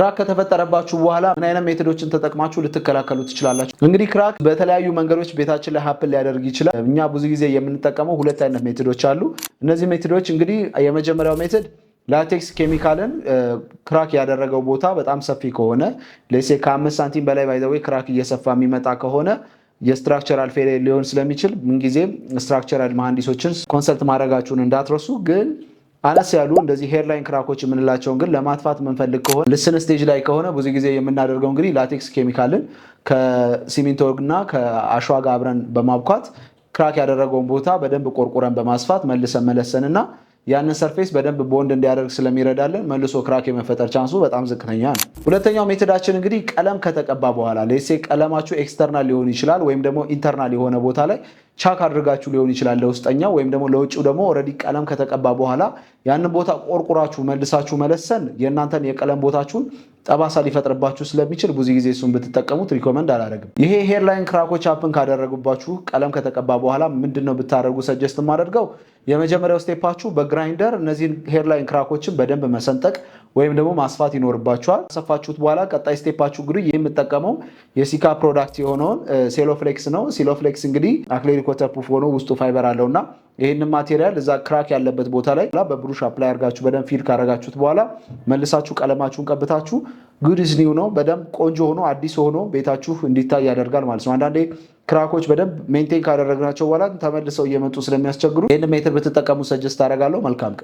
ክራክ ከተፈጠረባችሁ በኋላ ምን አይነት ሜቶዶችን ተጠቅማችሁ ልትከላከሉ ትችላላችሁ? እንግዲህ ክራክ በተለያዩ መንገዶች ቤታችን ላይ ሀፕን ሊያደርግ ይችላል። እኛ ብዙ ጊዜ የምንጠቀመው ሁለት አይነት ሜቶዶች አሉ። እነዚህ ሜቶዶች እንግዲህ የመጀመሪያው ሜቶድ ላቴክስ ኬሚካልን ክራክ ያደረገው ቦታ በጣም ሰፊ ከሆነ ለሴ ከ5 ሳንቲም በላይ ባይዘው ክራክ እየሰፋ የሚመጣ ከሆነ የስትራክቸራል ፌሊየር ሊሆን ስለሚችል ምንጊዜም ስትራክቸራል መሐንዲሶችን ኮንሰልት ማድረጋችሁን እንዳትረሱ። ግን አነስ ያሉ እንደዚህ ሄርላይን ክራኮች የምንላቸውን ግን ለማጥፋት የምንፈልግ ከሆነ ልስን ስቴጅ ላይ ከሆነ ብዙ ጊዜ የምናደርገው እንግዲህ ላቴክስ ኬሚካልን ከሲሚንቶ እና ከአሸዋ ጋር አብረን በማብኳት ክራክ ያደረገውን ቦታ በደንብ ቆርቁረን በማስፋት መልሰን መለሰንና ያንን ሰርፌስ በደንብ ቦንድ እንዲያደርግ ስለሚረዳልን መልሶ ክራክ የመፈጠር ቻንሱ በጣም ዝቅተኛ ነው። ሁለተኛው ሜቶዳችን እንግዲህ ቀለም ከተቀባ በኋላ ለሴ ቀለማችሁ ኤክስተርናል ሊሆን ይችላል ወይም ደግሞ ኢንተርናል የሆነ ቦታ ላይ ቻክ አድርጋችሁ ሊሆን ይችላል ለውስጠኛው ወይም ደግሞ ለውጭው ደግሞ ኦልሬዲ ቀለም ከተቀባ በኋላ ያንን ቦታ ቆርቁራችሁ መልሳችሁ መለሰን የእናንተን የቀለም ቦታችሁን ጠባሳ ሊፈጥርባችሁ ስለሚችል ብዙ ጊዜ እሱን ብትጠቀሙት ሪኮመንድ አላደርግም። ይሄ ሄርላይን ክራኮች ሀፕን ካደረጉባችሁ ቀለም ከተቀባ በኋላ ምንድነው ብታደርጉ ሰጀስት የማደርገው የመጀመሪያው ስቴፓችሁ በግራይንደር እነዚህን ሄርላይን ክራኮችን በደንብ መሰንጠቅ ወይም ደግሞ ማስፋት ይኖርባችኋል። ከሰፋችሁት በኋላ ቀጣይ ስቴፓችሁ እንግዲህ የምጠቀመው የሲካ ፕሮዳክት የሆነውን ሴሎፍሌክስ ነው። ሴሎፍሌክስ እንግዲህ አክሪሊክ ወተርፕሩፍ ሆኖ ውስጡ ፋይበር አለውና ይህንን ማቴሪያል እዛ ክራክ ያለበት ቦታ ላይ በብሩሽ አፕላይ አድርጋችሁ በደንብ ፊል ካረጋችሁት በኋላ መልሳችሁ ቀለማችሁን ቀብታችሁ ጉድ ኢዝ ኒው ነው በደንብ ቆንጆ ሆኖ አዲስ ሆኖ ቤታችሁ እንዲታይ ያደርጋል ማለት ነው። አንዳንዴ ክራኮች በደንብ ሜንቴን ካደረግናቸው በኋላ ተመልሰው እየመጡ ስለሚያስቸግሩ ይህን ሜትር ብትጠቀሙ ሰጀስት አደርጋለሁ። መልካም ቀን።